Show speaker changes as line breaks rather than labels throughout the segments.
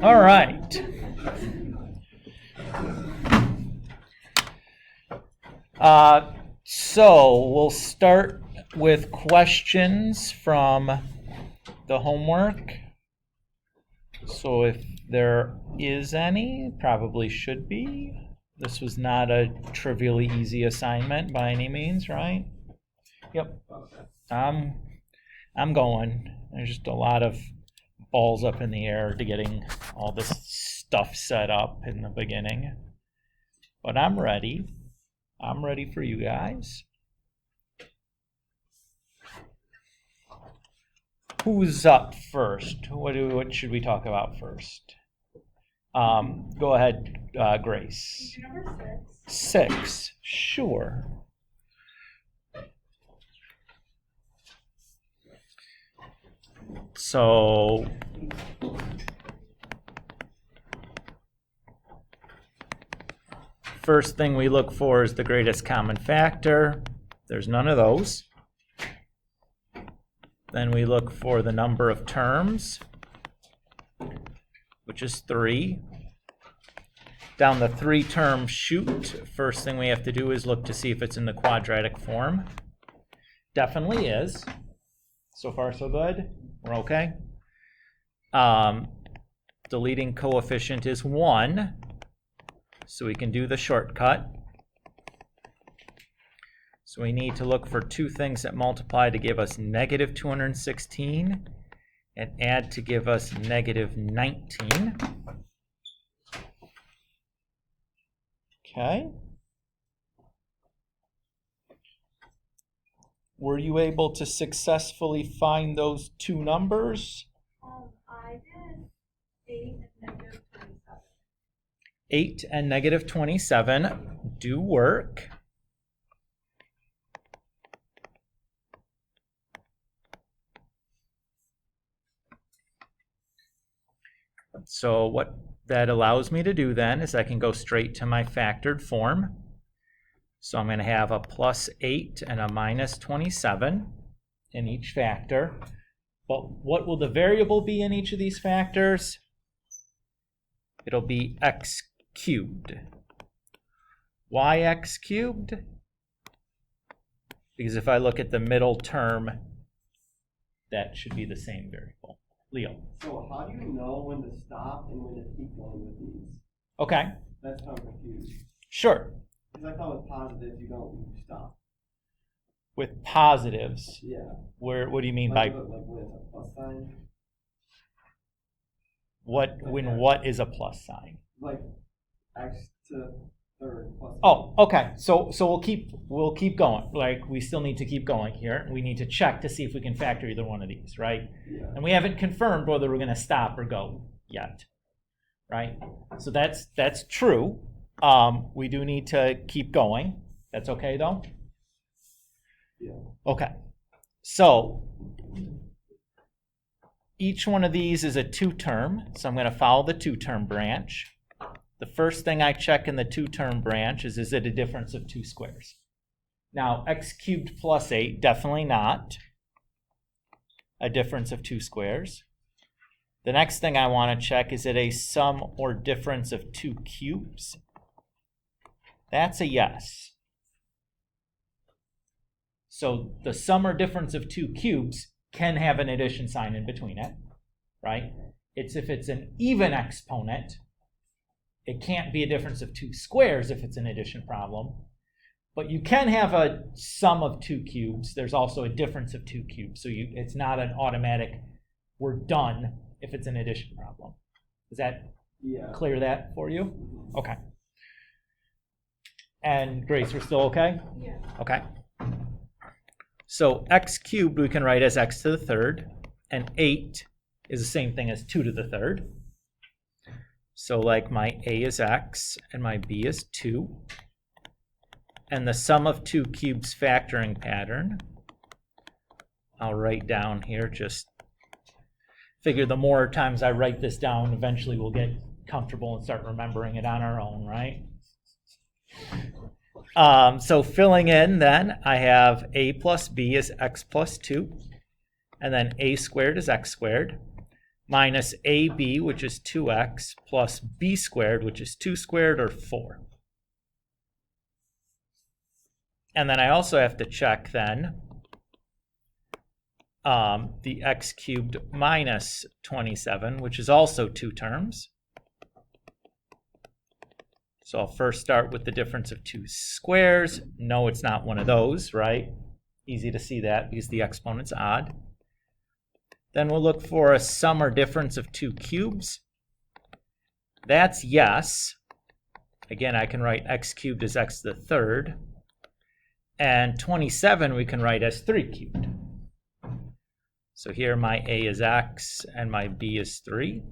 All right. So we'll start with questions from the homework. So if there is any, probably should be. This was not a trivially easy assignment by any means, right? Yep. I'm going. There's just a lot of balls up in the air to getting all this stuff set up in the beginning. But I'm ready. I'm ready for you guys. Who's up first? What should we talk about first? Go ahead, Grace.
Number 6.
6, sure. So first thing we look for is the greatest common factor. There's none of those. Then we look for the number of terms, which is 3. Down the 3-term chute, first thing we have to do is look to see if it's in the quadratic form. Definitely is. So far, so good. We're okay. The leading coefficient is 1, so we can do the shortcut. So we need to look for 2 things that multiply to give us negative 216 and add to give us negative 19. Okay. Were you able to successfully find those 2 numbers?
I did 8 and negative 27.
8 and negative 27 do work. So what that allows me to do then is I can go straight to my factored form. So I'm going to have a plus 8 and a minus 27 in each factor. But what will the variable be in each of these factors? It'll be x cubed. Why x cubed? Because if I look at the middle term, that should be the same variable. Leo.
So how do you know when to stop and when to keep going with these?
Okay.
That's how I'm confused.
Sure.
Because I thought with positives you don't stop.
With positives.
Yeah.
What do you mean
Like
by
when it's a plus sign?
what is a plus sign?
Like x to third plus.
Oh, okay. So we'll keep going. Like we still need to keep going here. We need to check to see if we can factor either one of these, right?
Yeah.
And we haven't confirmed whether we're going to stop or go yet, right? So that's true. We do need to keep going. That's okay though?
Yeah.
Okay. So each one of these is a 2-term, so I'm going to follow the 2-term branch. The first thing I check in the 2-term branch is it a difference of 2 squares? Now, x cubed plus 8, definitely not a difference of 2 squares. The next thing I want to check is it a sum or difference of 2 cubes? That's a yes. So the sum or difference of 2 cubes can have an addition sign in between it, right? It's if it's an even exponent. It can't be a difference of 2 squares if it's an addition problem. But you can have a sum of 2 cubes. There's also a difference of 2 cubes. So it's not an automatic, we're done if it's an addition problem. Does that clear that for you? Okay. And Grace, we're still okay?
Yeah.
Okay. So x cubed we can write as x to the third, and 8 is the same thing as 2 to the third. So like my a is x and my b is 2. And the sum of 2 cubes factoring pattern, I'll write down here, just figure the more times I write this down, eventually we'll get comfortable and start remembering it on our own, right? So filling in then, I have a plus b is x plus 2, and then a squared is x squared, minus ab, which is 2x, plus b squared, which is 2 squared, or 4. And then I also have to check then the x cubed minus 27, which is also 2 terms. So I'll first start with the difference of 2 squares. No, it's not one of those, right? Easy to see that because the exponent's odd. Then we'll look for a sum or difference of 2 cubes. That's yes. Again, I can write x cubed as x to the third. And 27 we can write as 3 cubed. So here my a is x and my b is 3.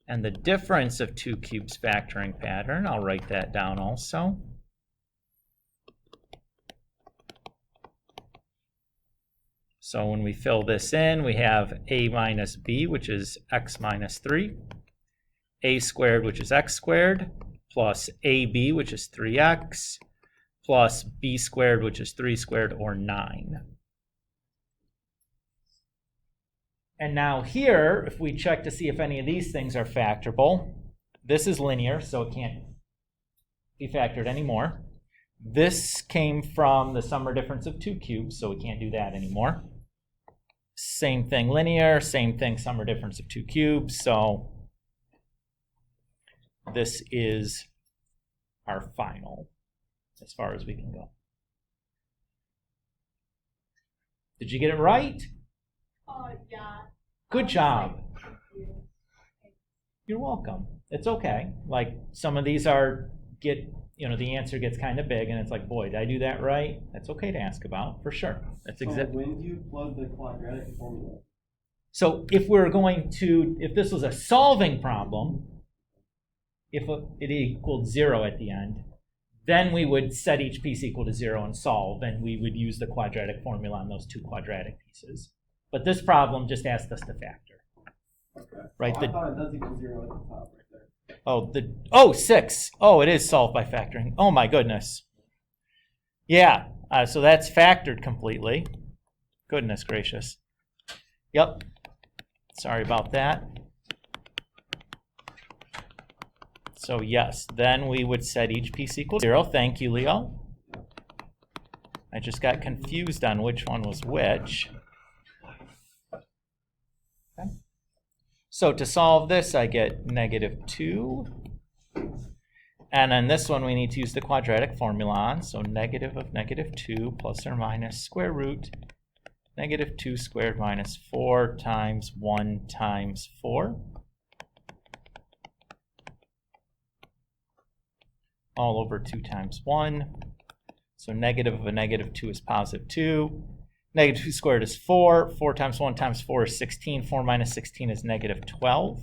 And the difference of 2 cubes factoring pattern, I'll write that down also. So when we fill this in, we have a minus b, which is x minus 3, a squared, which is x squared, plus ab, which is 3x, plus b squared, which is 3 squared, or 9. And now here, if we check to see if any of these things are factorable, this is linear, so it can't be factored anymore. This came from the sum or difference of 2 cubes, so we can't do that anymore. Same thing linear, same thing sum or difference of 2 cubes, so this is our final as far as we can go. Did you get it right?
Yeah.
Good job. You're welcome. It's okay. Like some of these are the answer gets kind of big and it's like, boy, did I do that right? That's okay to ask about, for sure. That's exactly.
When do you plug the quadratic formula?
So if this was a solving problem, if it equaled 0 at the end, then we would set each piece equal to 0 and solve, and we would use the quadratic formula on those 2 quadratic pieces. But this problem just asked us to factor.
Okay.
Right?
I thought it does equal 0 at the top right there.
6. Oh, it is solved by factoring. Oh my goodness. Yeah, so that's factored completely. Goodness gracious. Yep. Sorry about that. So yes, then we would set each piece equal to 0. Thank you, Leo. I just got confused on which one was which. Okay. So to solve this, I get -2. And then this one we need to use the quadratic formula on. So negative of -2 plus or minus square root -2 squared minus 4 times 1 times 4. All over 2 times 1. So negative of a -2 is +2. -2 squared is 4. 4 times 1 times 4 is 16. 4 minus 16 is -12.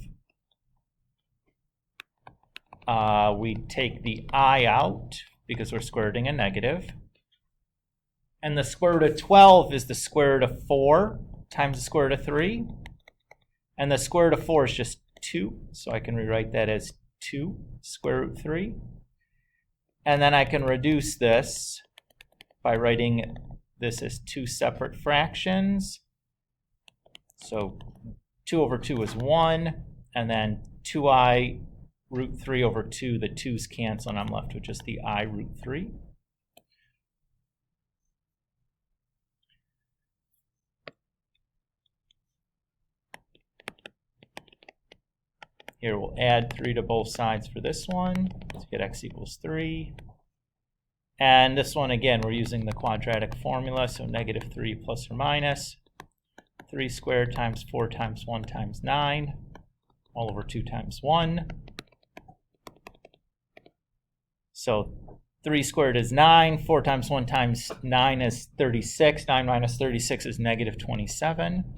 We take the I out because we're square rooting a negative. And the square root of 12 is the square root of 4 times the square root of 3. And the square root of 4 is just 2. So I can rewrite that as 2 square root 3. And then I can reduce this by writing this as 2 separate fractions. So 2 over 2 is 1, and then 2i root 3 over 2, the 2's cancel, and I'm left with just the I root 3. Here we'll add 3 to both sides for this one to get x equals 3. And this one, again, we're using the quadratic formula, so -3 plus or minus 3 squared times 4 times 1 times 9, all over 2 times 1. So 3 squared is 9, 4 times 1 times 9 is 36, 9 minus 36 is -27.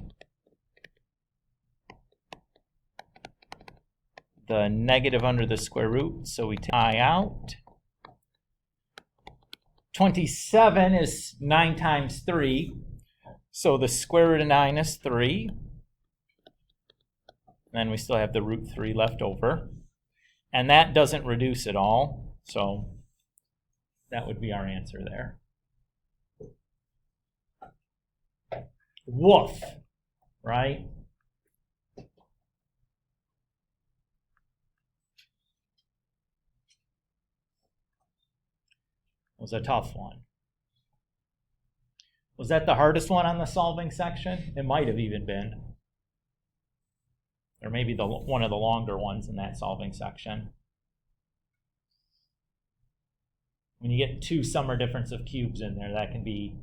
The negative under the square root, so we take I out. 27 is 9 times 3, so the square root of 9 is 3. Then we still have the root 3 left over. And that doesn't reduce at all, so That would be our answer there. Woof, right? Was a tough one. Was that the hardest one on the solving section? It might have even been. Or maybe one of the longer ones in that solving section. When you get two sum or difference of cubes in there, that can be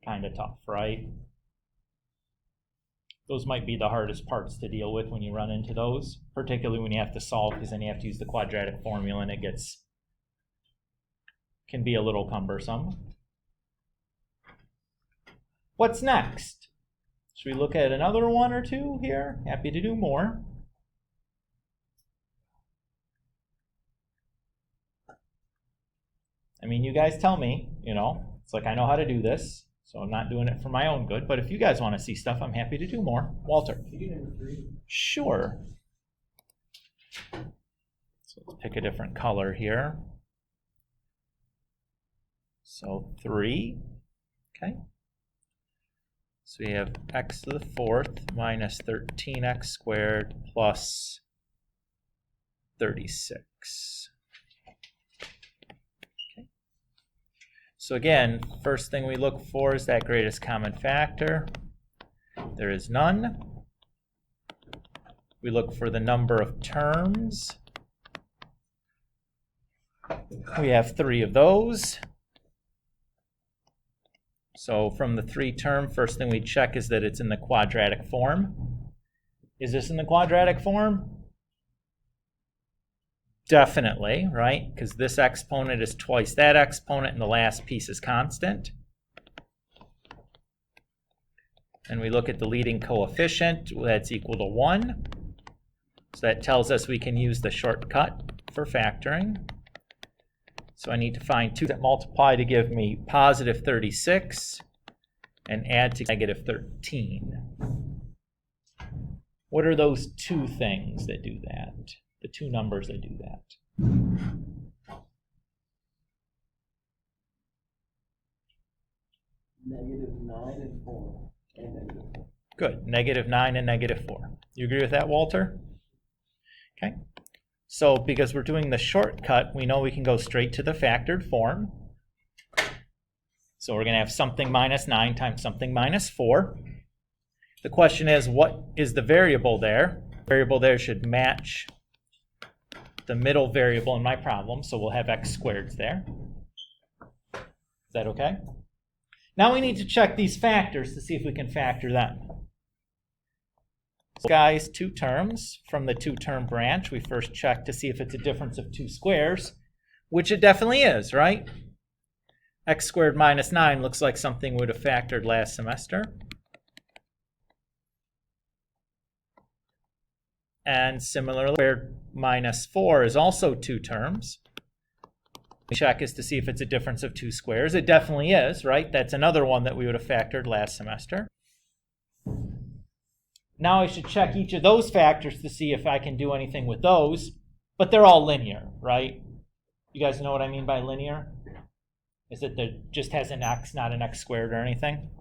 kind of tough, right? Those might be the hardest parts to deal with when you run into those, particularly when you have to solve, because then you have to use the quadratic formula and it can be a little cumbersome. What's next? Should we look at another one or two here? Happy to do more. I mean, you guys tell me, it's like I know how to do this, so I'm not doing it for my own good, but if you guys want to see stuff, I'm happy to do more. Walter.
Can you do number 3?
Sure. So let's pick a different color here. So 3, okay. So we have x to the 4th minus 13x squared plus 36. Okay. So again, first thing we look for is that greatest common factor. There is none. We look for the number of terms. We have 3 of those. So from the 3 term, first thing we check is that it's in the quadratic form. Is this in the quadratic form? Definitely, right? Because this exponent is twice that exponent and the last piece is constant. And we look at the leading coefficient, that's equal to 1. So that tells us we can use the shortcut for factoring. So I need to find 2 that multiply to give me positive 36 and add to negative 13. What are those 2 things that do that? The 2 numbers that do that?
Negative 9 and 4. And negative 4.
Good. Negative 9 and negative 4. You agree with that, Walter? Okay. So because we're doing the shortcut, we know we can go straight to the factored form. So we're going to have something minus 9 times something minus 4. The question is, what is the variable there? The variable there should match the middle variable in my problem, so we'll have x squareds there. Is that okay? Now we need to check these factors to see if we can factor them. So guys, 2 terms. From the 2-term branch, we first check to see if it's a difference of 2 squares, which it definitely is, right? X squared minus 9 looks like something we would have factored last semester. And similarly, squared minus 4 is also 2 terms. We check is to see if it's a difference of 2 squares. It definitely is, right? That's another one that we would have factored last semester. Now I should check each of those factors to see if I can do anything with those, but they're all linear, right? You guys know what I mean by linear? Is that there just has an x, not an x squared or anything?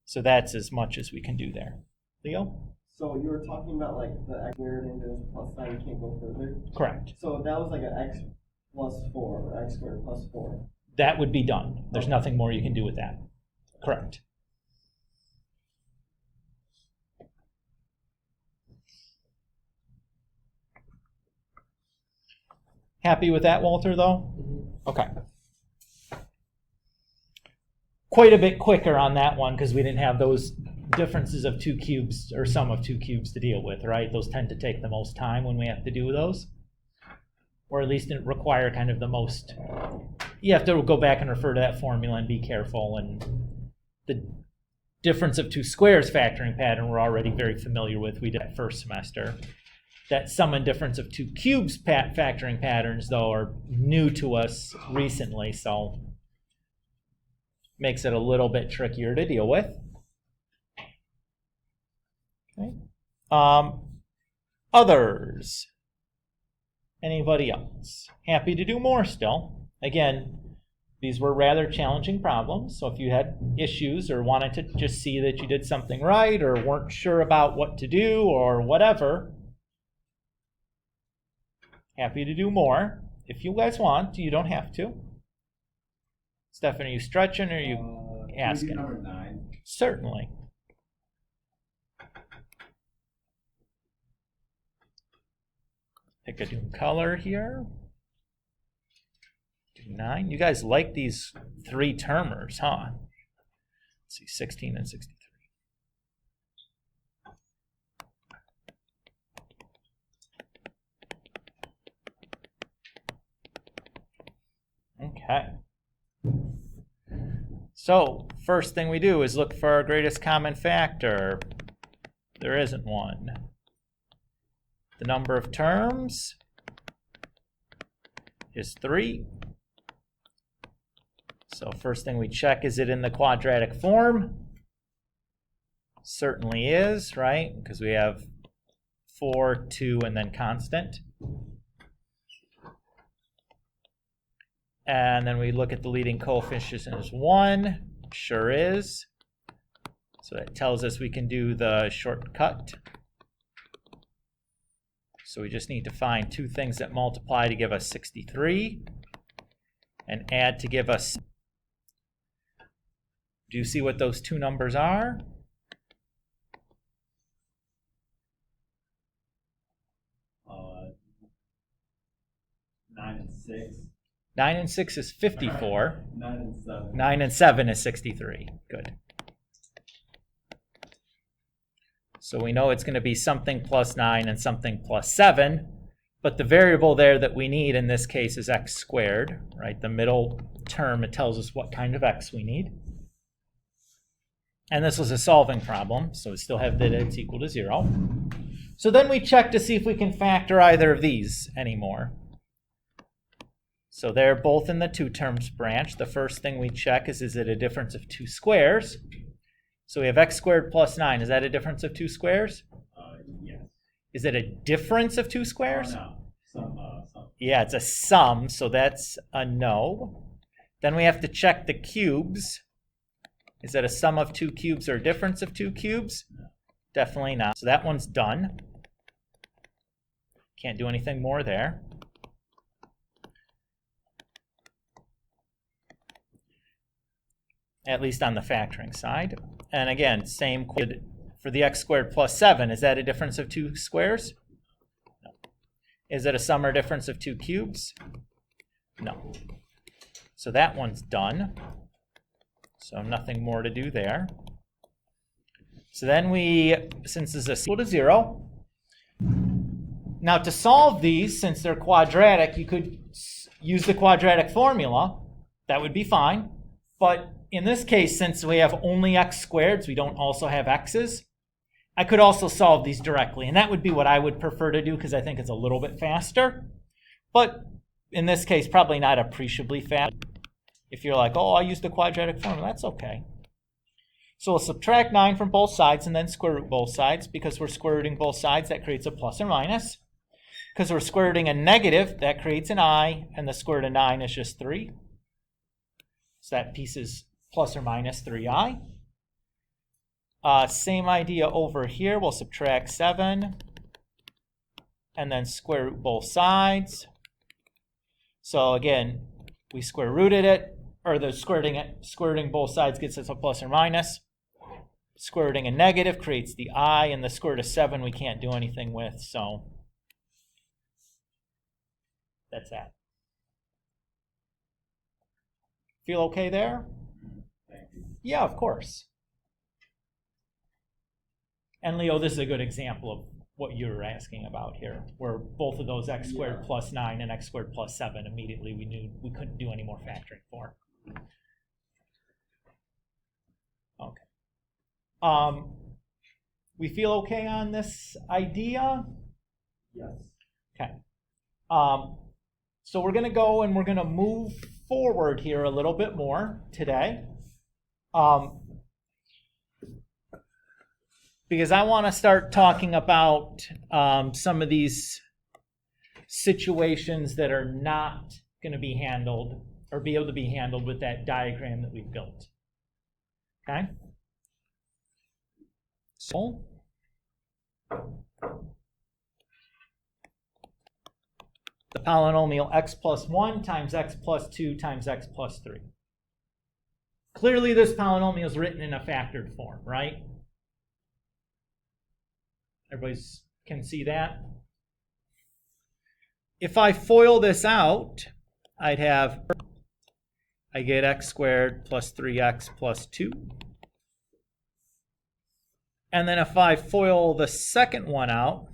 So that's as much as we can do there. Leo?
So you were talking about like the x squared and there's plus sign, you can't go further?
Correct.
So that was like an x plus 4, or x squared plus 4.
That would be done. There's nothing more you can do with that. Correct. Happy with that, Walter, though? Okay. Quite a bit quicker on that one because we didn't have those differences of 2 cubes or sum of 2 cubes to deal with, right? Those tend to take the most time when we have to do those. Or at least require kind of the most. You have to go back and refer to that formula and be careful. And the difference of 2 squares factoring pattern we're already very familiar with. We did that first semester. That sum and difference of 2 cubes factoring patterns, though, are new to us recently, so makes it a little bit trickier to deal with. Okay. Others. Anybody else? Happy to do more still. Again, these were rather challenging problems, so if you had issues or wanted to just see that you did something right or weren't sure about what to do or whatever, happy to do more. If you guys want, you don't have to. Stephanie, are you stretching or are you asking?
Number 9.
Certainly. Pick a new color here. Do 9. You guys like these 3-termers, huh? Let's see, 16 and 63. Okay. So, first thing we do is look for our greatest common factor. There isn't one. The number of terms is 3. So first thing we check, is it in the quadratic form? Certainly is, right? Because we have 4, 2, and then constant. And then we look at the leading coefficient as 1. Sure is. So that tells us we can do the shortcut. So we just need to find 2 things that multiply to give us 63 and add to give us. Do you see what those 2 numbers are?
Uh, 9 and 6.
9 and 6 is 54.
9 and 7.
9 and 7 is 63. Good. So we know it's going to be something plus 9 and something plus 7, but the variable there that we need in this case is x squared, right? The middle term, it tells us what kind of x we need. And this was a solving problem, so we still have that it's equal to 0. So then we check to see if we can factor either of these anymore. So they're both in the 2 terms branch. The first thing we check is it a difference of 2 squares? So we have x squared plus 9. Is that a difference of 2 squares?
Yes.
Is it a difference of 2 squares?
No. Some.
Yeah, it's a sum, so that's a no. Then we have to check the cubes. Is that a sum of 2 cubes or a difference of 2 cubes?
No.
Definitely not. So that one's done. Can't do anything more there. At least on the factoring side. And again, same for the x squared plus 7. Is that a difference of 2 squares? No. Is it a sum or difference of 2 cubes? No. So that one's done. So nothing more to do there. So then since this is equal to 0, now to solve these, since they're quadratic, you could use the quadratic formula. That would be fine. But in this case, since we have only x squareds, we don't also have x's, I could also solve these directly. And that would be what I would prefer to do because I think it's a little bit faster. But in this case, probably not appreciably fast. If you're like, oh, I'll use the quadratic formula, that's okay. So we'll subtract 9 from both sides and then square root both sides. Because we're square rooting both sides, that creates a plus or minus. Because we're square rooting a negative, that creates an I, and the square root of 9 is just 3. So that piece is plus or minus 3i. Same idea over here. We'll subtract 7 and then square root both sides. So again, we square rooted it, or the square rooting both sides gets us a plus or minus. Square rooting a negative creates the I, and the square root of 7 we can't do anything with, so that's that. Feel okay there?
Thank you.
Yeah, of course. And Leo, this is a good example of what you were asking about here, where both of those x squared plus 9 and x squared plus 7 immediately we knew we couldn't do any more factoring for. Okay. We feel okay on this idea?
Yes.
Okay. So we're going to go and we're going to move forward here a little bit more today. Because I want to start talking about some of these situations that are not going to be handled, or be able to be handled with that diagram that we've built. Okay? So, the polynomial x plus 1 times x plus 2 times x plus 3. Clearly, this polynomial is written in a factored form, right? Everybody can see that? If I FOIL this out, I get x squared plus 3x plus 2. And then if I FOIL the second one out,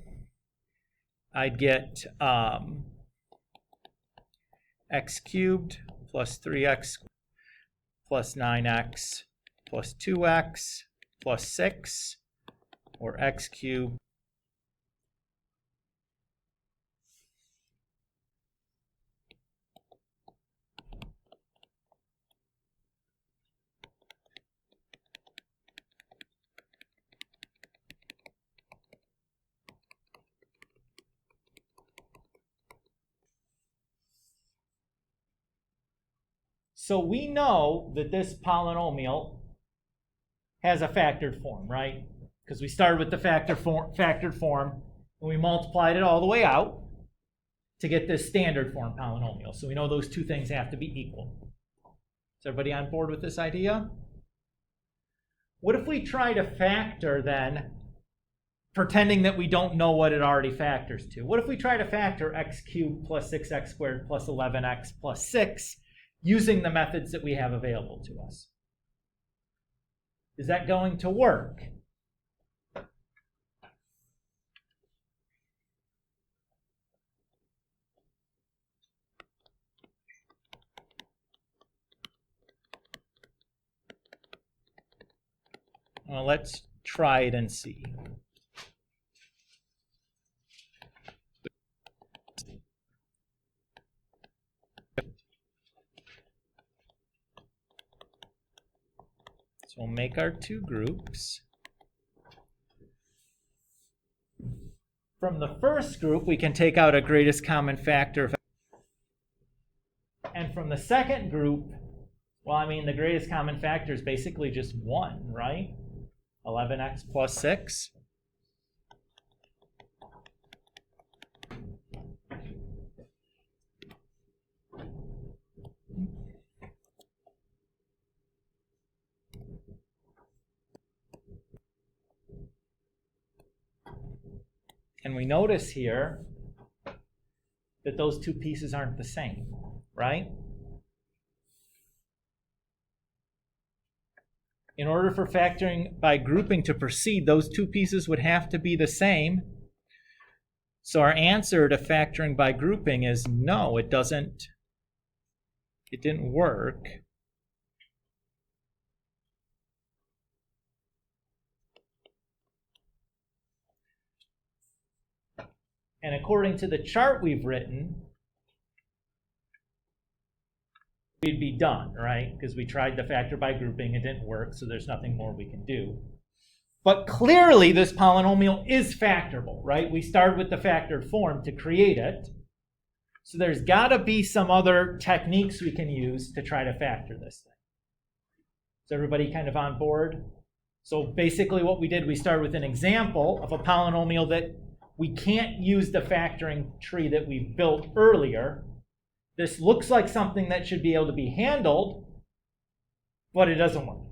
I'd get x cubed plus 3x plus 9x plus 2x plus 6, or x cubed So we know that this polynomial has a factored form, right? Because we started with the factored form, and we multiplied it all the way out to get this standard form polynomial. So we know those two things have to be equal. Is everybody on board with this idea? What if we try to factor then, pretending that we don't know what it already factors to? What if we try to factor x cubed plus 6x squared plus 11x plus 6 using the methods that we have available to us? Is that going to work? Well, let's try it and see. So we'll make our two groups. From the first group, we can take out a greatest common factor. And from the second group, well, I mean, the greatest common factor is basically just 1, right? 11x plus 6. And we notice here that those two pieces aren't the same, right? In order for factoring by grouping to proceed, those two pieces would have to be the same. So our answer to factoring by grouping is no, it didn't work. And according to the chart we've written, we'd be done, right? Because we tried the factor by grouping, it didn't work, so there's nothing more we can do. But clearly this polynomial is factorable, right? We started with the factored form to create it. So there's got to be some other techniques we can use to try to factor this thing. Is everybody kind of on board? So basically what we did, we started with an example of a polynomial that we can't use the factoring tree that we built earlier. This looks like something that should be able to be handled, but it doesn't work,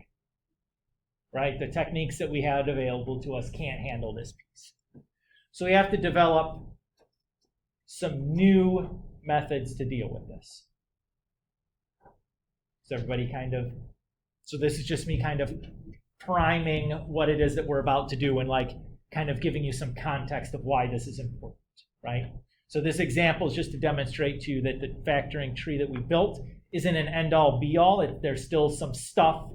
right? The techniques that we had available to us can't handle this piece. So we have to develop some new methods to deal with this. So everybody so this is just me kind of priming what it is that we're about to do and like kind of giving you some context of why this is important, right? So this example is just to demonstrate to you that the factoring tree that we built isn't an end-all be-all. There's still some stuff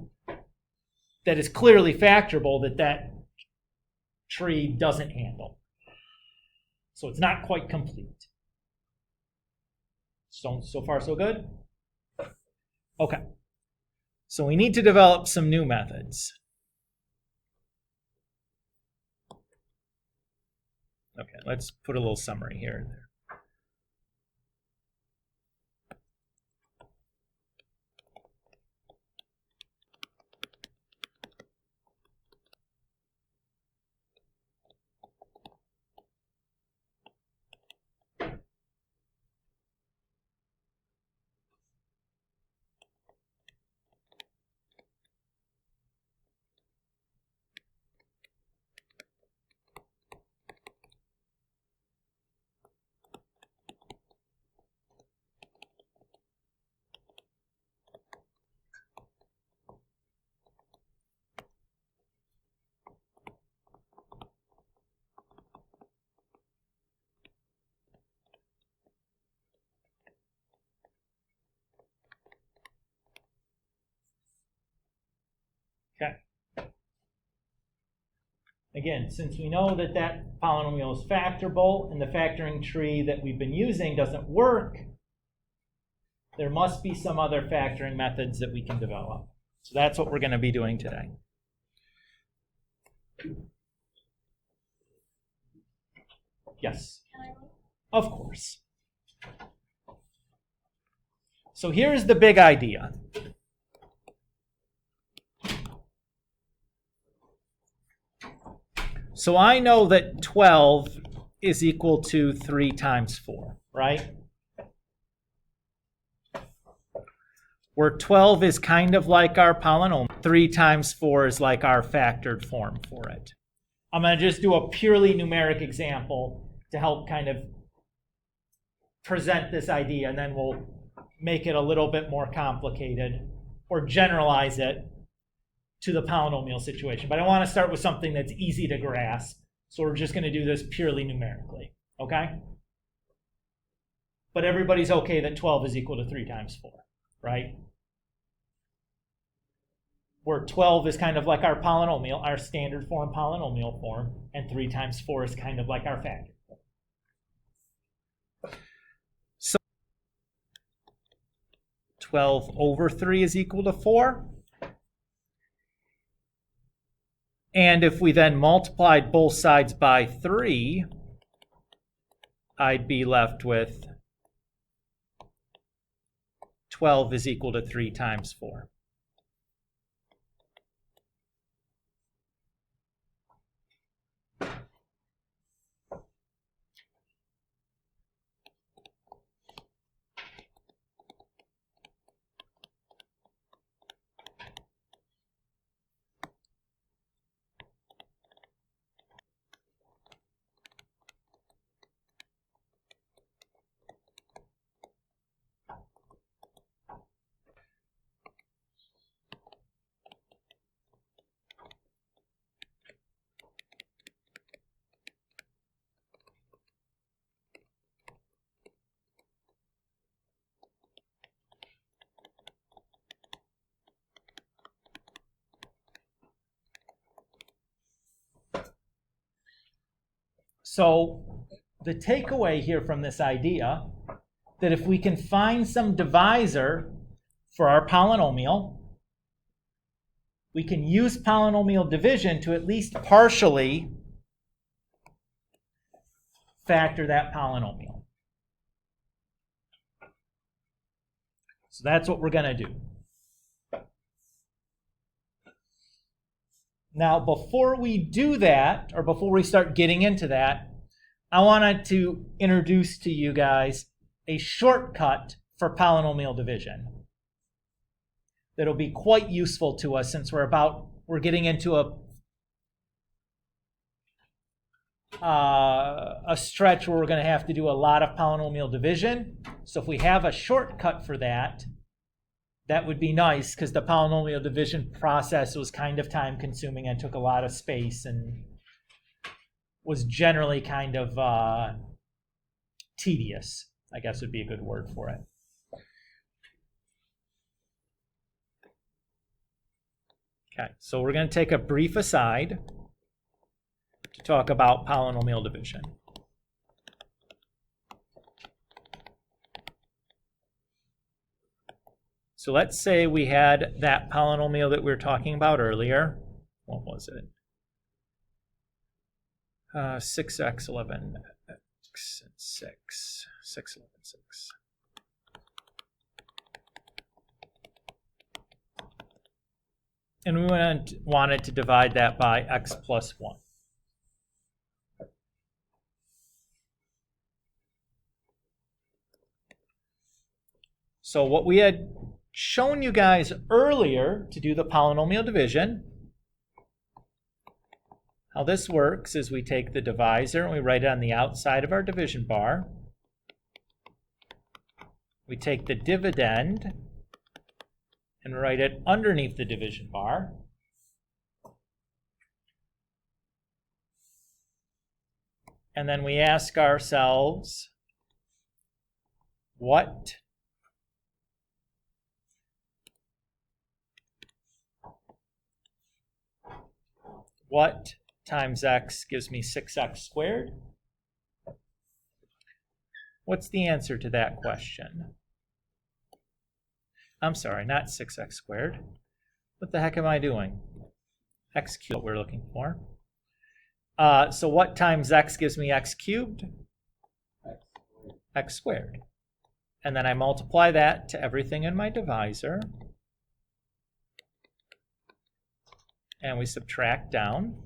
that is clearly factorable that tree doesn't handle. So it's not quite complete. So far, so good? Okay. So we need to develop some new methods. Okay, let's put a little summary here. Okay. Again, since we know that that polynomial is factorable and the factoring tree that we've been using doesn't work, there must be some other factoring methods that we can develop. So that's what we're going to be doing today. Yes? Of course. So here's the big idea. So I know that 12 is equal to 3 times 4, right? Where 12 is kind of like our polynomial, 3 times 4 is like our factored form for it. I'm going to just do a purely numeric example to help kind of present this idea, and then we'll make it a little bit more complicated or generalize it to the polynomial situation. But I want to start with something that's easy to grasp. So we're just going to do this purely numerically, okay? But everybody's okay that 12 is equal to 3 times 4, right? Where 12 is kind of like our polynomial, our standard form polynomial form, and 3 times 4 is kind of like our factor form. So 12 over 3 is equal to 4. And if we then multiplied both sides by 3, I'd be left with 12 is equal to 3 times 4. So the takeaway here from this idea that if we can find some divisor for our polynomial, we can use polynomial division to at least partially factor that polynomial. So that's what we're going to do. Now, before we do that, or before we start getting into that, I wanted to introduce to you guys a shortcut for polynomial division that'll be quite useful to us since we're getting into a stretch where we're going to have to do a lot of polynomial division. So if we have a shortcut for that, that would be nice, because the polynomial division process was kind of time consuming and took a lot of space and was generally kind of tedious, I guess would be a good word for it. Okay, so we're going to take a brief aside to talk about polynomial division. So let's say we had that polynomial that we were talking about earlier. What was it? 6x, 11x, and 6. 6, 11, 6. And we wanted to divide that by x plus 1. So what we had shown you guys earlier to do the polynomial division, how this works is we take the divisor and we write it on the outside of our division bar. We take the dividend and write it underneath the division bar. And then we ask ourselves, what what times x gives me 6x squared? What's the answer to that question? I'm sorry, not 6x squared. What the heck am I doing? X cubed, what we're looking for. So what times x gives me x cubed? X squared. And then I multiply that to everything in my divisor. And we subtract down.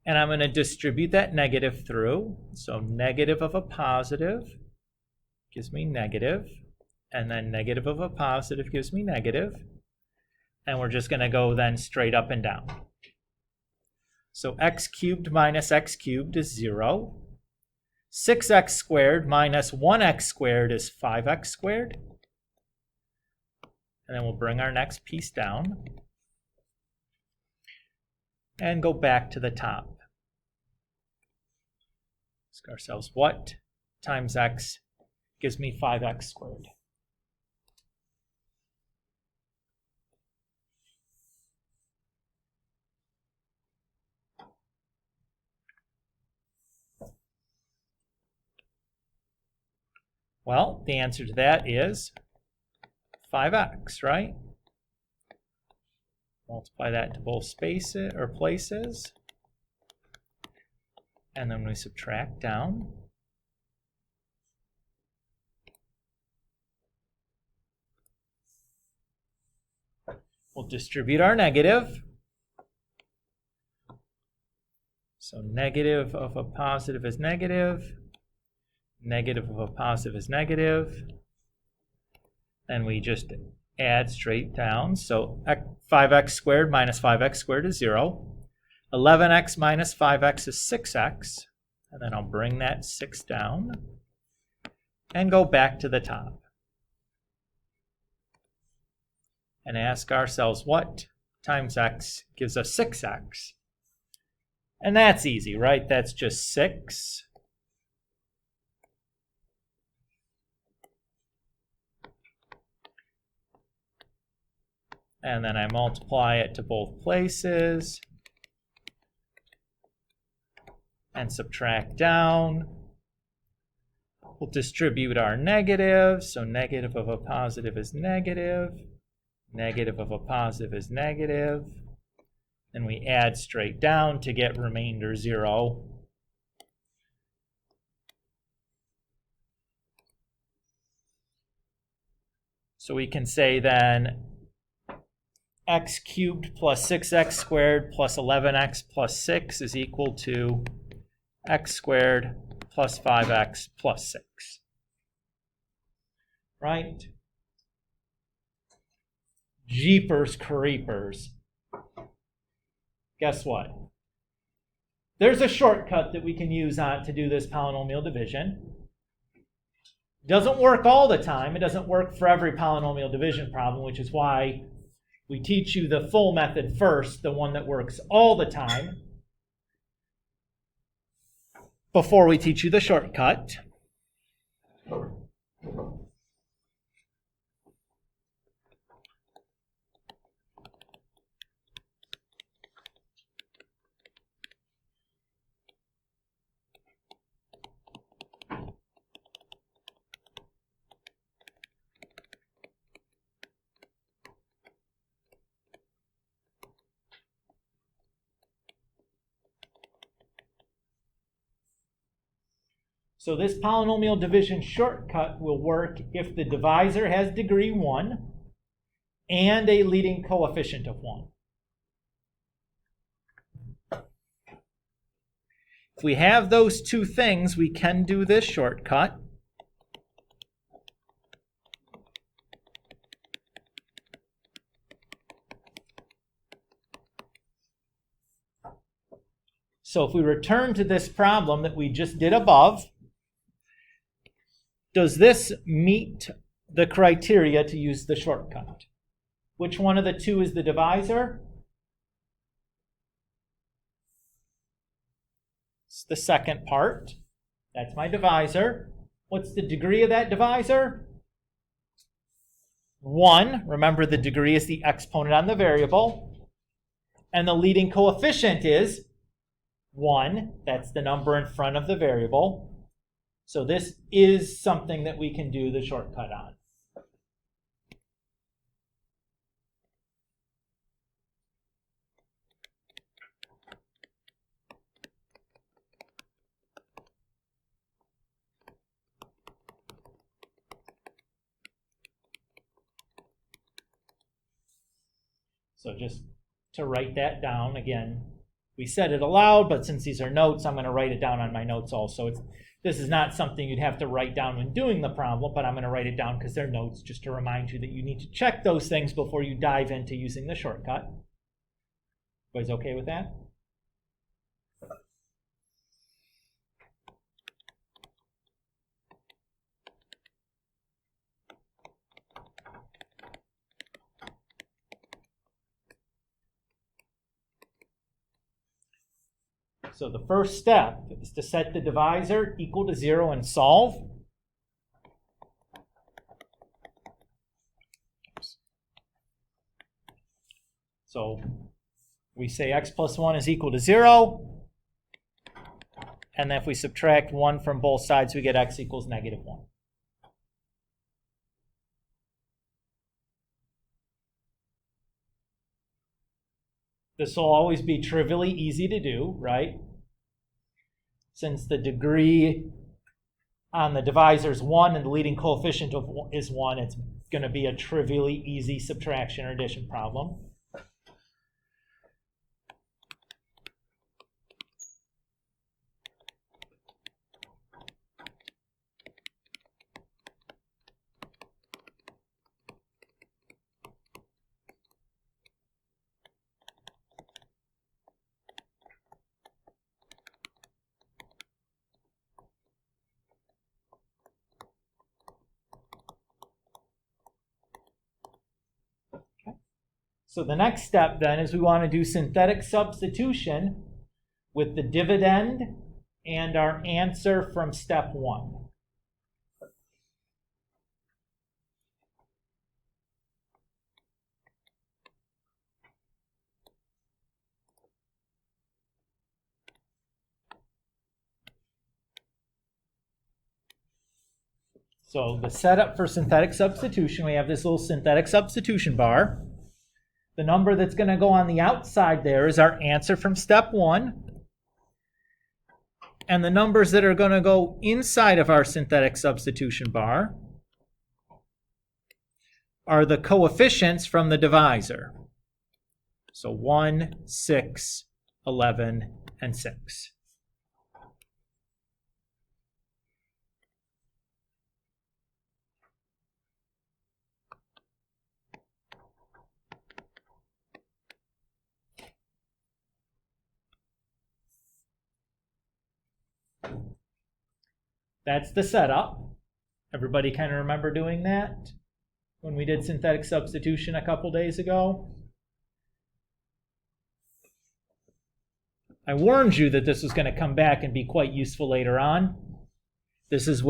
And I'm going to distribute that negative through. So negative of a positive gives me negative. And then negative of a positive gives me negative. And we're just going to go then straight up and down. So x cubed minus x cubed is 0. 6x squared minus 1x squared is 5x squared. And then we'll bring our next piece down. And go back to the top. Ask ourselves, what times x gives me 5x squared? Well, the answer to that is 5x, right? Multiply that to both spaces or places. And then we subtract down. We'll distribute our negative. So negative of a positive is negative. Negative of a positive is negative. And we just add straight down. So 5x squared minus 5x squared is 0. 11x minus 5x is 6x. And then I'll bring that 6 down and go back to the top. And ask ourselves, what times x gives us 6x? And that's easy, right? That's just 6. And then I multiply it to both places and subtract down. We'll distribute our negative. So negative of a positive is negative. Negative of a positive is negative. And we add straight down to get remainder 0. So we can say then x cubed plus 6x squared plus 11x plus 6 is equal to x squared plus 5x plus 6. Right? Jeepers creepers. Guess what? There's a shortcut that we can use to do this polynomial division. It doesn't work all the time. It doesn't work for every polynomial division problem, which is why we teach you the full method first, the one that works all the time, before we teach you the shortcut. So this polynomial division shortcut will work if the divisor has degree 1 and a leading coefficient of 1. If we have those two things, we can do this shortcut. So if we return to this problem that we just did above, does this meet the criteria to use the shortcut? Which one of the two is the divisor? It's the second part. That's my divisor. What's the degree of that divisor? 1, remember the degree is the exponent on the variable, and the leading coefficient is 1, that's the number in front of the variable. So this is something that we can do the shortcut on. So just to write that down, again, we said it aloud, but since these are notes, I'm going to write it down on my notes also. This is not something you'd have to write down when doing the problem, but I'm going to write it down because they're notes just to remind you that you need to check those things before you dive into using the shortcut. Everybody's okay with that? So the first step is to set the divisor equal to 0 and solve. So we say x plus 1 is equal to 0. And then if we subtract 1 from both sides, we get x equals negative 1. This will always be trivially easy to do, right? Since the degree on the divisor is 1 and the leading coefficient is 1, it's going to be a trivially easy subtraction or addition problem. So the next step then is we want to do synthetic substitution with the dividend and our answer from step 1. So the setup for synthetic substitution, we have this little synthetic substitution bar. The number that's going to go on the outside there is our answer from step 1. And the numbers that are going to go inside of our synthetic substitution bar are the coefficients from the divisor. So 1, 6, 11, and 6. That's the setup. Everybody kind of remember doing that when we did synthetic substitution a couple days ago? I warned you that this was going to come back and be quite useful later on. This is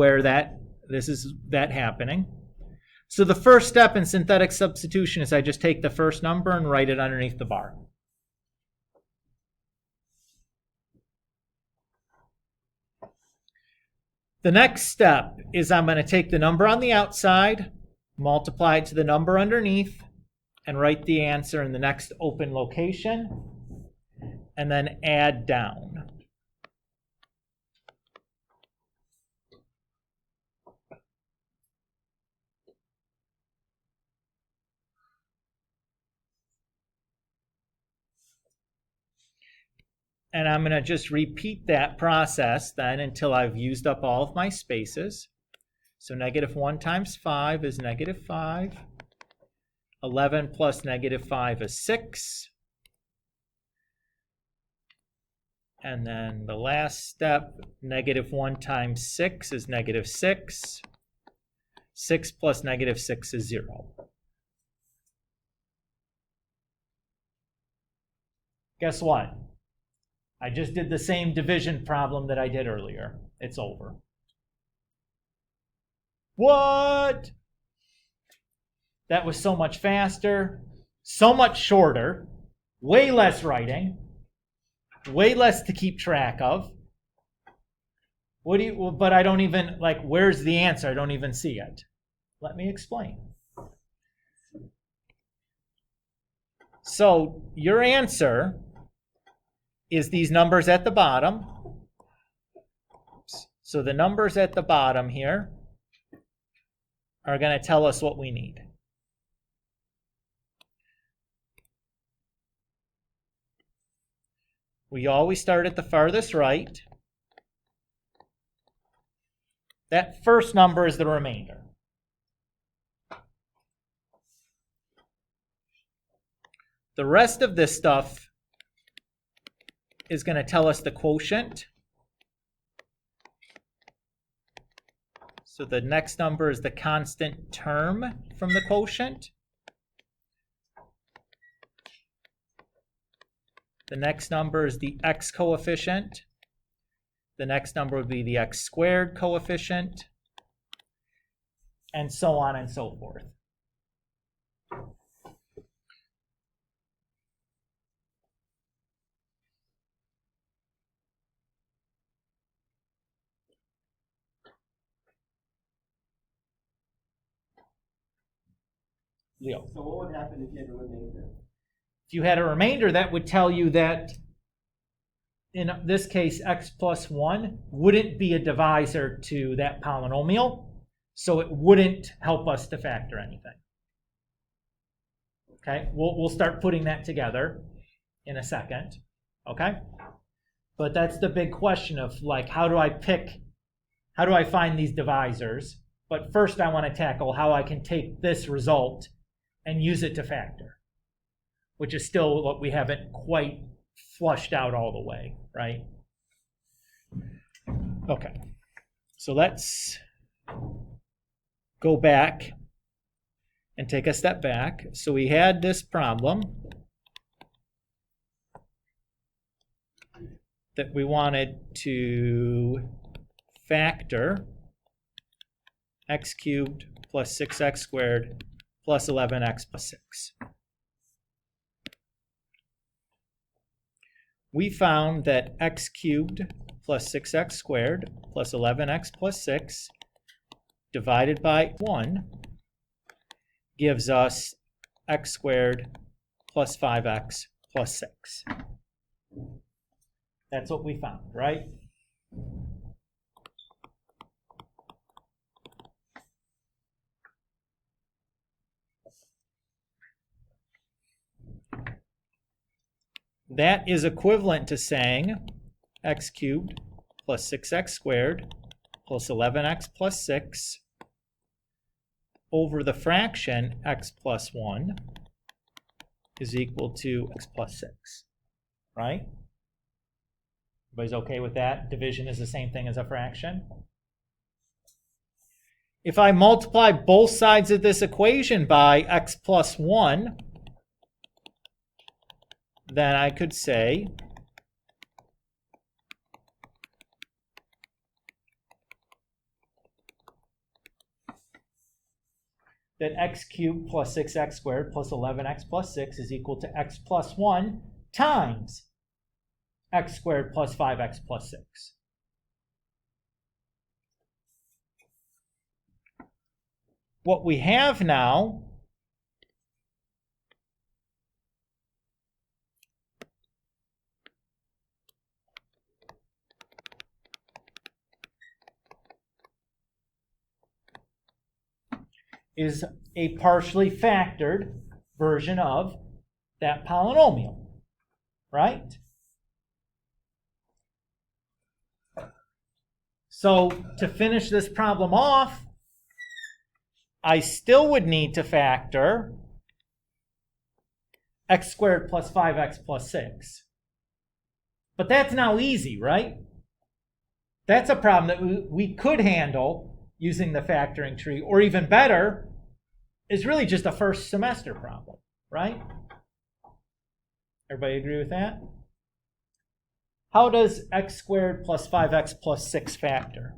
that happening. So the first step in synthetic substitution is I just take the first number and write it underneath the bar. The next step is I'm going to take the number on the outside, multiply it to the number underneath, and write the answer in the next open location, and then add down. And I'm going to just repeat that process then until I've used up all of my spaces. So negative 1 times 5 is negative 5. 11 plus negative 5 is 6. And then the last step, negative 1 times 6 is negative 6. 6 plus negative 6 is 0. Guess what? I just did the same division problem that I did earlier. It's over. What? That was so much faster, so much shorter, way less writing, way less to keep track of. But I don't even, like, where's the answer? I don't even see it. Let me explain. So your answer is these numbers at the bottom. So the numbers at the bottom here are going to tell us what we need. We always start at the farthest right. That first number is the remainder. The rest of this stuff is going to tell us the quotient. So the next number is the constant term from the quotient. The next number is the x coefficient. The next number would be the x squared coefficient, and so on and so forth. Leo.
So what would happen if you had a remainder?
If you had a remainder, that would tell you that in this case, x plus 1 wouldn't be a divisor to that polynomial, so it wouldn't help us to factor anything. Okay, we'll start putting that together in a second, okay? But that's the big question of, like, how do I find these divisors? But first I want to tackle how I can take this result and use it to factor, which is still what we haven't quite flushed out all the way, right? Okay, so let's go back and take a step back. So we had this problem that we wanted to factor x cubed plus 6x squared plus 11x plus 6. We found that x cubed plus 6x squared plus 11x plus 6 divided by 1 gives us x squared plus 5x plus 6. That's what we found, right? That is equivalent to saying x cubed plus 6x squared plus 11x plus 6 over the fraction x plus 1 is equal to x plus 6, right? Everybody's okay with that? Division is the same thing as a fraction. If I multiply both sides of this equation by x plus 1, then I could say that x cubed plus 6x squared plus 11x plus 6 is equal to x plus 1 times x squared plus 5x plus 6. What we have now is a partially factored version of that polynomial, right? So to finish this problem off, I still would need to factor x squared plus 5x plus 6. But that's now easy, right? That's a problem that we could handle using the factoring tree, or even better, is really just a first semester problem, right? Everybody agree with that? How does x squared plus 5x plus 6 factor?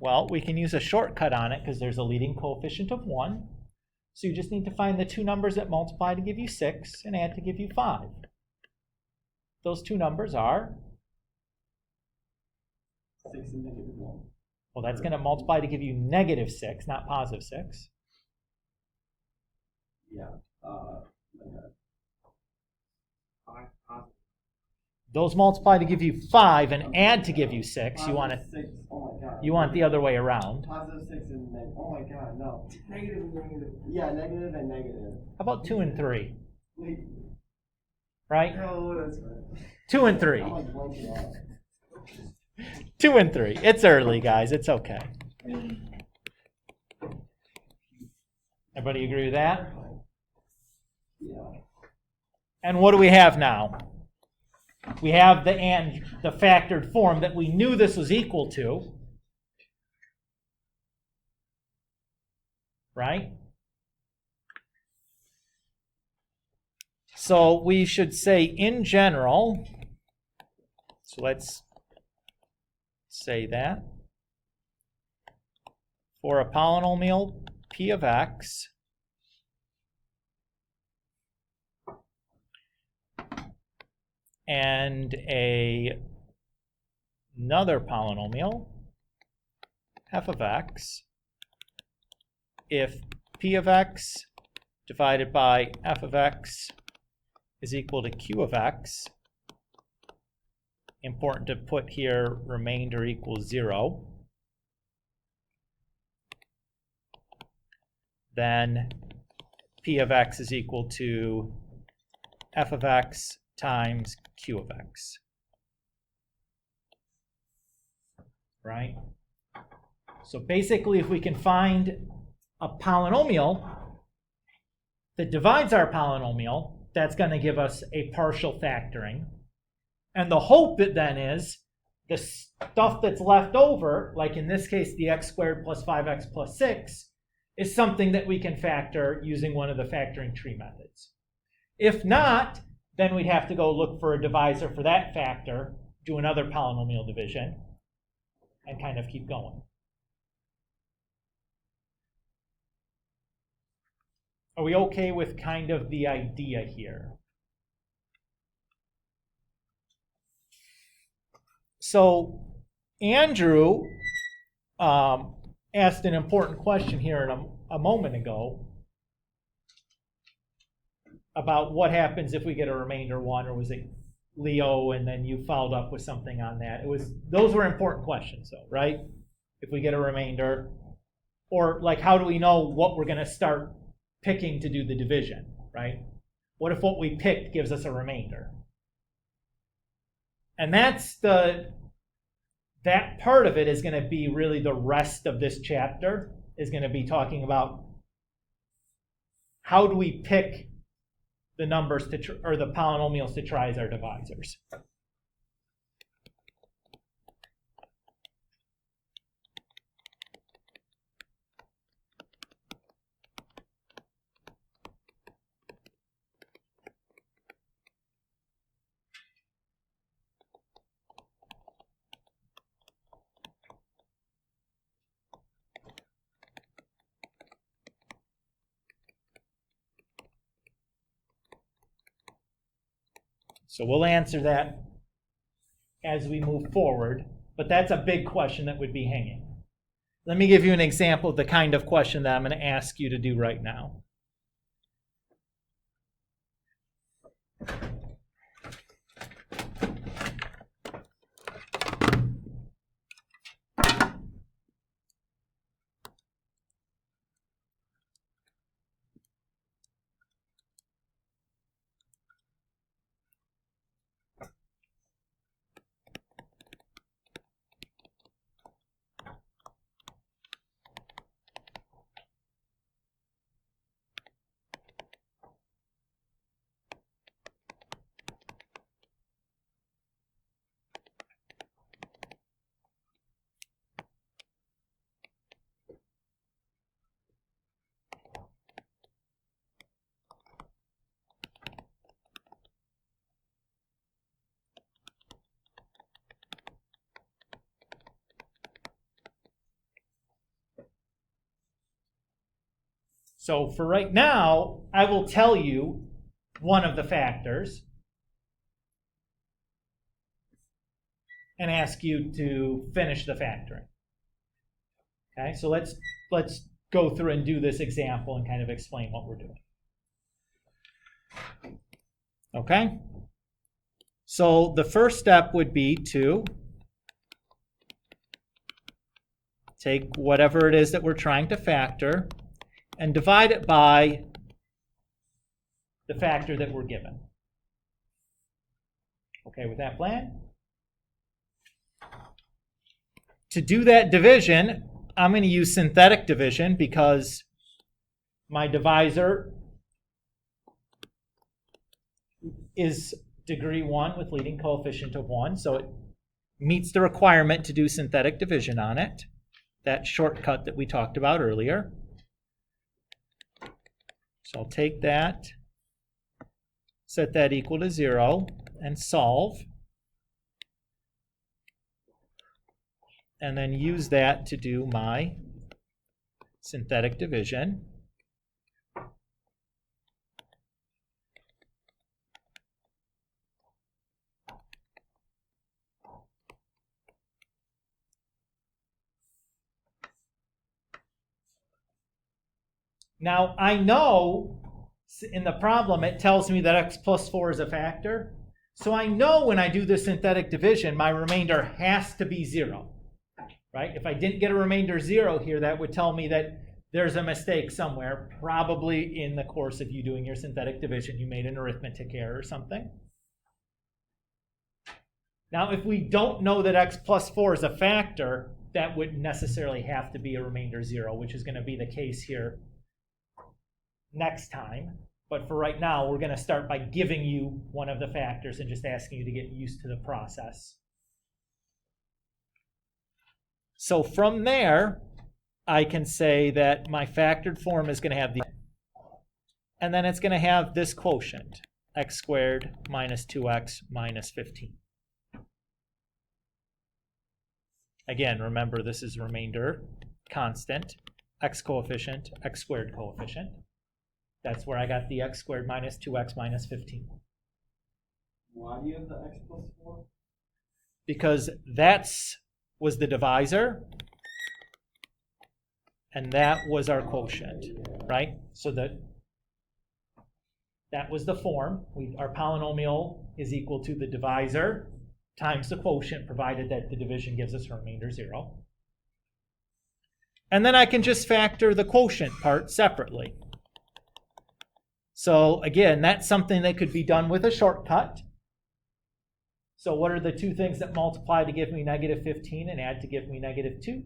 Well, we can use a shortcut on it because there's a leading coefficient of 1. So you just need to find the two numbers that multiply to give you 6 and add to give you 5. Those two numbers are,
6 and negative 1.
well, that's going to multiply to give you negative 6, not positive 6.
Yeah.
Those multiply to give you 5 and add to give you 6. You want it.
6. Oh my god.
You want the other way around.
Positive 6 and negative. Oh my god, no.
Negative and negative.
Yeah, negative and negative.
How about 2 and 3?
Wait.
Right?
Oh, that's right.
2 and 3.
I'm like blanking out.
2 and 3. It's early, guys. It's okay. Everybody agree with that?
Yeah.
And what do we have now? We have the factored form that we knew this was equal to. Right? So we should say in general, so let's say that for a polynomial p of x, and another polynomial, f of x, if p of x divided by f of x is equal to q of x, important to put here remainder equals 0, then p of x is equal to f of x times q of x. Right? So basically, if we can find a polynomial that divides our polynomial, that's going to give us a partial factoring. And the hope then is the stuff that's left over, like in this case, the x squared plus 5x plus 6, is something that we can factor using one of the factoring tree methods. If not, then we'd have to go look for a divisor for that factor, do another polynomial division, and kind of keep going. Are we okay with kind of the idea here? So Andrew asked an important question here a moment ago about what happens if we get a remainder 1, or was it Leo, and then you followed up with something on that. Those were important questions though, right? If we get a remainder, or like how do we know what we're going to start picking to do the division, right? What if what we picked gives us a remainder? And that part of it is going to be really the rest of this chapter is going to be talking about how do we pick the numbers or the polynomials to try as our divisors. So we'll answer that as we move forward, but that's a big question that would be hanging. Let me give you an example of the kind of question that I'm going to ask you to do right now. So for right now, I will tell you one of the factors and ask you to finish the factoring. Okay, so let's go through and do this example and kind of explain what we're doing. Okay, so the first step would be to take whatever it is that we're trying to factor and divide it by the factor that we're given. Okay with that plan? To do that division, I'm going to use synthetic division because my divisor is degree 1 with leading coefficient of 1, so it meets the requirement to do synthetic division on it, that shortcut that we talked about earlier. So I'll take that, set that equal to 0, and solve. And then use that to do my synthetic division. Now, I know in the problem it tells me that x plus 4 is a factor. So I know when I do the synthetic division, my remainder has to be 0. Right? If I didn't get a remainder 0 here, that would tell me that there's a mistake somewhere, probably in the course of you doing your synthetic division. You made an arithmetic error or something. Now, if we don't know that x plus 4 is a factor, that wouldn't necessarily have to be a remainder 0, which is going to be the case here next time. But for right now, we're going to start by giving you one of the factors and just asking you to get used to the process. So from there, I can say that my factored form is going to have the, and then it's going to have this quotient, x squared minus 2x minus 15. Again, remember this is remainder, constant, x coefficient, x squared coefficient. That's where I got the x squared minus 2x minus 15.
Why do you have the x plus 4?
Because that's was the divisor, and that was our quotient, right? So that was the form. Our polynomial is equal to the divisor times the quotient, provided that the division gives us a remainder 0. And then I can just factor the quotient part separately. So again, that's something that could be done with a shortcut. So what are the two things that multiply to give me negative 15 and add to give me negative 2?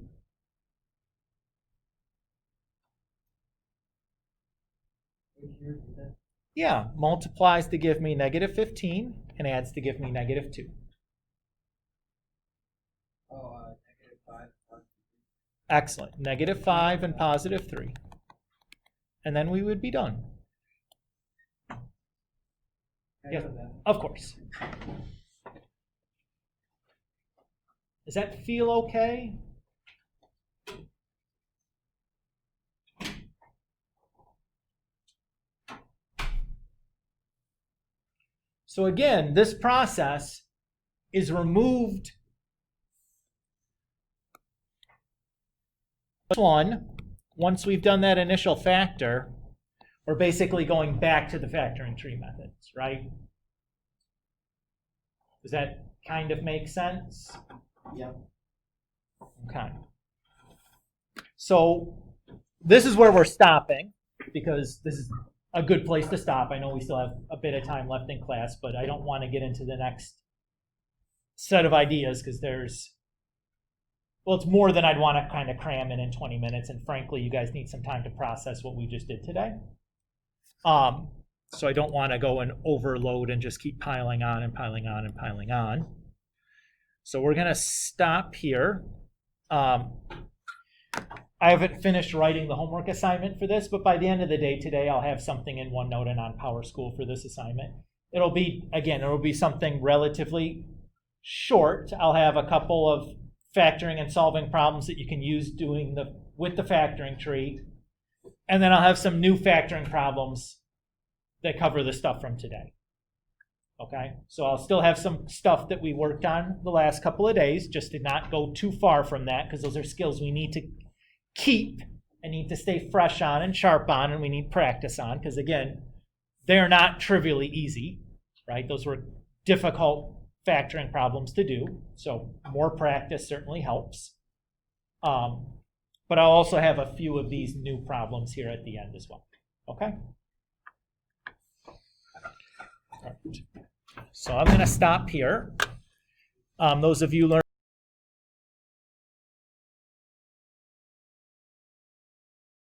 Yeah, multiplies to give me negative 15 and adds to give me negative 2.
Negative 5.
Excellent. Negative 5 and positive 3. And then we would be done. Yes, of course. Does that feel okay? So again, this process is removed. Once we've done that initial factor, we're basically going back to the factoring tree methods, right? Does that kind of make sense?
Yep.
Okay. So this is where we're stopping, because this is a good place to stop. I know we still have a bit of time left in class, but I don't want to get into the next set of ideas because it's more than I'd want to kind of cram in 20 minutes. And frankly, you guys need some time to process what we just did today. So I don't want to go and overload and just keep piling on and piling on and piling on. So we're going to stop here. I haven't finished writing the homework assignment for this, but by the end of the day today, I'll have something in OneNote and on PowerSchool for this assignment. It'll be something relatively short. I'll have a couple of factoring and solving problems that you can use with the factoring tree. And then I'll have some new factoring problems that cover the stuff from today. Okay, so I'll still have some stuff that we worked on the last couple of days, just to not go too far from that, because those are skills we need to keep and need to stay fresh on and sharp on, and we need practice on, because again, they're not trivially easy, right? Those were difficult factoring problems to do, so more practice certainly helps. But I'll also have a few of these new problems here at the end as well. Okay? All right. So I'm going to stop here. Those of you learn